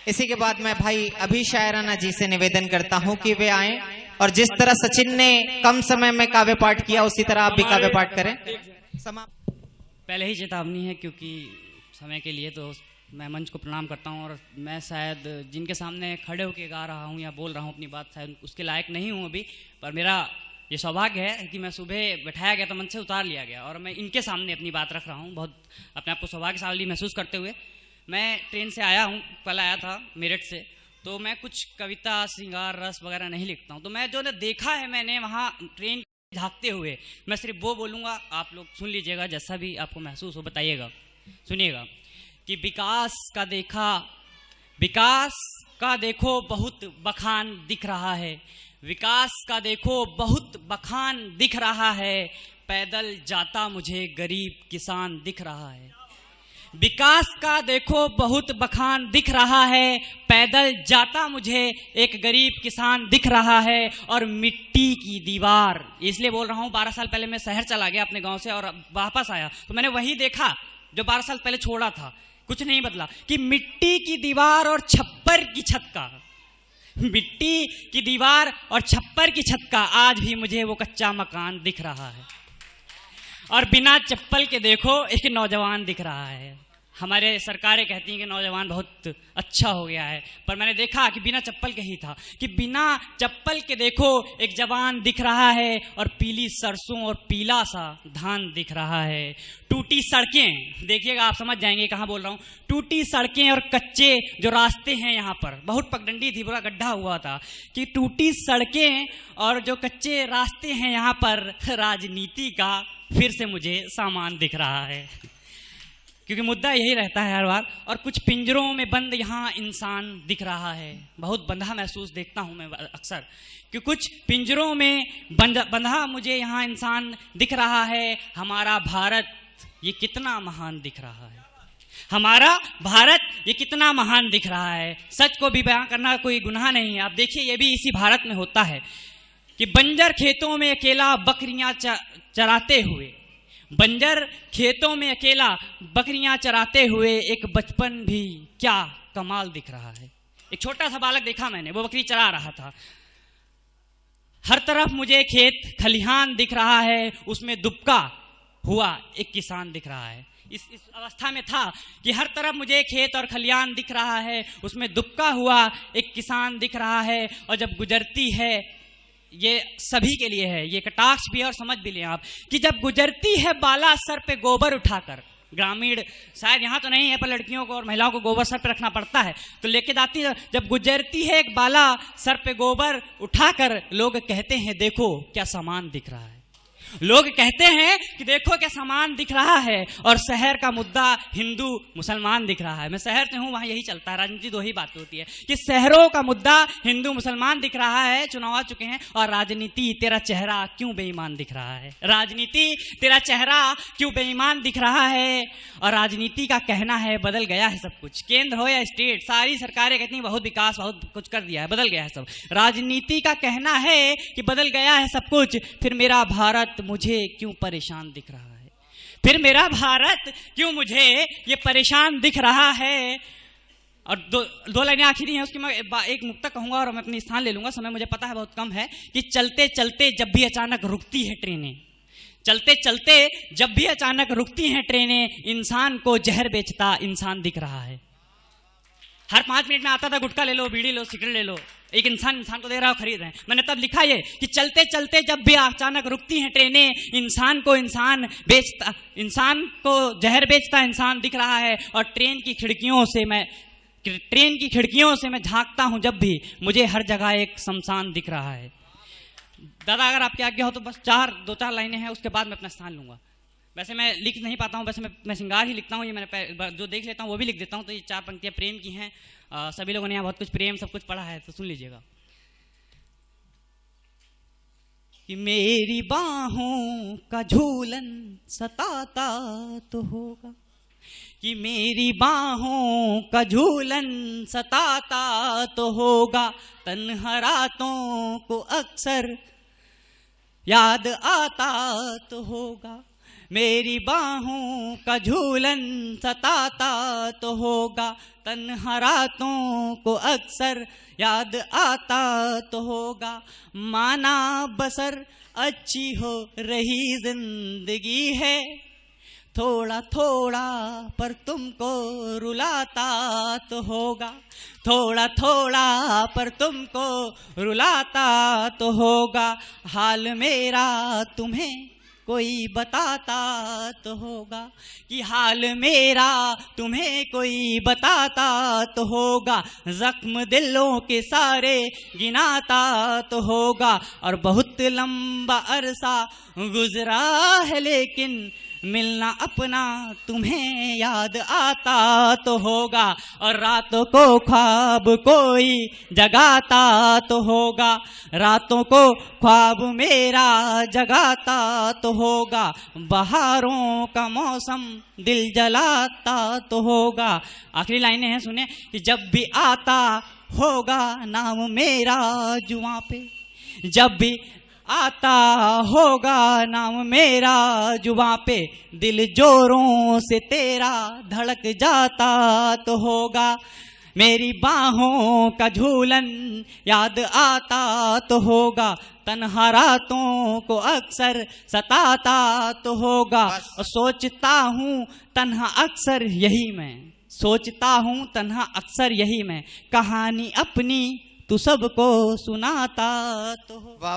इसी के बाद मैं भाई अभी शायराना जी से निवेदन करता हूं कि वे आएं और जिस तरह सचिन ने कम समय में काव्य पाठ किया उसी तरह आप भी काव्य पाठ करें। पहले ही चेतावनी है क्योंकि समय के लिए, तो मैं मंच को प्रणाम करता हूं और मैं शायद जिनके सामने खड़े होकर गा रहा हूं या बोल रहा हूं अपनी बात, शायद उसके लायक नहीं हूं अभी, पर मेरा ये सौभाग्य है कि मैं सुबह बैठाया गया तो मंच से उतार लिया गया और मैं इनके सामने अपनी बात रख रहा हूँ, बहुत अपने आप को सौभाग्यशाली महसूस करते हुए। मैं ट्रेन से आया हूँ, कल आया था मेरठ से, तो मैं कुछ कविता, श्रृंगार रस वगैरह नहीं लिखता हूँ। तो मैं जो देखा है मैंने वहाँ ट्रेन झाँकते हुए, मैं सिर्फ वो बोलूँगा, आप लोग सुन लीजिएगा, जैसा भी आपको महसूस हो बताइएगा। सुनिएगा कि विकास का देखो बहुत बखान दिख रहा है, विकास का देखो बहुत बखान दिख रहा है, पैदल जाता मुझे गरीब किसान दिख रहा है। विकास का देखो बहुत बखान दिख रहा है, पैदल जाता मुझे एक गरीब किसान दिख रहा है। और मिट्टी की दीवार, इसलिए बोल रहा हूँ, 12 साल पहले मैं शहर चला गया अपने गांव से और वापस आया तो मैंने वही देखा जो 12 साल पहले छोड़ा था, कुछ नहीं बदला, कि मिट्टी की दीवार और छप्पर की छत का, मिट्टी की दीवार और छप्पर की छत का आज भी मुझे वो कच्चा मकान दिख रहा है। और बिना चप्पल के देखो एक नौजवान दिख रहा है। हमारे सरकारें कहती हैं कि नौजवान बहुत अच्छा हो गया है, पर मैंने देखा कि बिना चप्पल के ही था, कि बिना चप्पल के देखो एक जवान दिख रहा है और पीली सरसों और पीला सा धान दिख रहा है। टूटी सड़कें, देखिएगा आप समझ जाएंगे कहाँ बोल रहा हूँ, टूटी सड़कें और कच्चे जो रास्ते हैं यहाँ पर, बहुत पगडंडी थी, पूरा गड्ढा हुआ था, कि टूटी सड़कें और जो कच्चे रास्ते हैं यहाँ पर, राजनीति का फिर से मुझे सामान दिख रहा है। क्योंकि मुद्दा यही रहता है हर बार। और कुछ पिंजरों में बंद यहाँ इंसान दिख रहा है, बहुत बंधा महसूस देखता हूँ मैं अक्सर, कि कुछ पिंजरों में बंधा मुझे यहाँ इंसान दिख रहा है। हमारा भारत ये कितना महान दिख रहा है, हमारा भारत ये कितना महान दिख रहा है। सच को भी बयां करना कोई गुनाह नहीं है। आप देखिए ये भी इसी भारत में होता है कि बंजर खेतों में अकेला बकरियां चराते हुए, बंजर खेतों में अकेला बकरियां चराते हुए एक बचपन भी क्या कमाल दिख रहा है। एक छोटा सा बालक देखा मैंने, वो बकरी चरा रहा था। हर तरफ मुझे खेत खलिहान दिख रहा है, उसमें दुबका हुआ एक किसान दिख रहा है। इस अवस्था में था कि हर तरफ मुझे खेत और खलिहान दिख रहा है, उसमें दुबका हुआ एक किसान दिख रहा है। और जब गुजरती है, ये सभी के लिए है, ये कटाक्ष भी है और समझ भी लें आप, कि जब गुजरती है बाला सर पे गोबर उठाकर, ग्रामीण शायद यहाँ तो नहीं है पर लड़कियों को और महिलाओं को गोबर सर पे रखना पड़ता है, तो लेके जाती है, जब गुजरती है एक बाला सर पे गोबर उठाकर, लोग कहते हैं देखो क्या सामान दिख रहा है, लोग कहते हैं कि देखो क्या सामान दिख रहा है। और शहर का मुद्दा हिंदू मुसलमान दिख रहा है। मैं शहर से हूं, वहां यही चलता है, राजनीति दो ही बातें होती है कि शहरों का मुद्दा हिंदू मुसलमान दिख रहा है, चुनाव आ चुके हैं, और राजनीति तेरा चेहरा क्यों बेईमान दिख रहा है, राजनीति तेरा चेहरा क्यों बेईमान दिख रहा है। और राजनीति का कहना है बदल गया है सब कुछ, केंद्र हो या स्टेट, सारी सरकारें कहती हैं बहुत विकास, बहुत कुछ कर दिया है, बदल गया है सब। राजनीति का कहना है कि बदल गया है सब कुछ, फिर मेरा भारत मुझे क्यों परेशान दिख रहा है, फिर मेरा भारत क्यों मुझे ये परेशान दिख रहा है। और दो लाइनें आखिरी हैं, उसकी मैं एक नुक्ता कहूंगा और मैं अपनी स्थान ले लूंगा, समय मुझे पता है बहुत कम है। कि चलते चलते जब भी अचानक रुकती है ट्रेनें, चलते चलते जब भी अचानक रुकती हैं ट्रेनें, इंसान को जहर बेचता इंसान दिख रहा है। हर 5 मिनट में आता था, गुटखा ले लो, बीड़ी लो, सिगरेट ले लो, एक इंसान को दे रहा है, खरीद रहे हैं। मैंने तब लिखा ये कि चलते चलते जब भी अचानक रुकती हैं ट्रेनें, इंसान को जहर बेचता इंसान दिख रहा है। और ट्रेन की खिड़कियों से मैं झांकता हूं जब भी, मुझे हर जगह एक शमशान दिख रहा है। दादा अगर आपकी आज्ञा हो तो बस 2-4 लाइनें हैं, उसके बाद मैं अपना स्थान लूंगा। वैसे मैं लिख नहीं पाता हूँ, वैसे मैं श्रृंगार ही लिखता हूँ, ये मैंने जो देख लेता हूँ वो भी लिख देता हूँ। तो ये 4 पंक्तियाँ प्रेम की हैं, सभी लोगों ने यहाँ बहुत कुछ प्रेम सब कुछ पढ़ा है, तो सुन लीजिएगा। कि मेरी बाहों का झूलन सताता तो होगा, कि मेरी बाहों का झूलन सताता तो होगा, तन्हा रातों को अक्सर याद आता तो होगा, मेरी बाहों का झूलन सताता तो होगा, तन्हा रातों को अक्सर याद आता तो होगा। माना बसर अच्छी हो रही जिंदगी है, थोड़ा थोड़ा पर तुमको रुलाता तो होगा, थोड़ा थोड़ा पर तुमको रुलाता तो होगा। हाल मेरा तुम्हें कोई बताता तो होगा, कि हाल मेरा तुम्हें कोई बताता तो होगा। जख्म दिलों के सारे गिनाता तो होगा, और बहुत लंबा अरसा गुजरा है लेकिन मिलना अपना तुम्हें याद आता तो होगा। और रातों को ख्वाब कोई जगाता तो होगा, रातों को ख्वाब मेरा जगाता तो होगा। बहारों का मौसम दिल जलाता तो होगा। आखिरी लाइनें हैं, सुने कि जब भी आता होगा नाम मेरा जुबां पे, जब भी आता होगा नाम मेरा जुबां पे, दिल जोरों से तेरा धड़क जाता तो होगा। मेरी बाहों का झूलन याद आता तो होगा, तन्हा रातों को अक्सर सताता तो होगा। और सोचता हूँ तन्हा अक्सर यही मैं, सोचता हूँ तन्हा अक्सर यही मैं, कहानी अपनी तू सबको सुनाता तो होगा।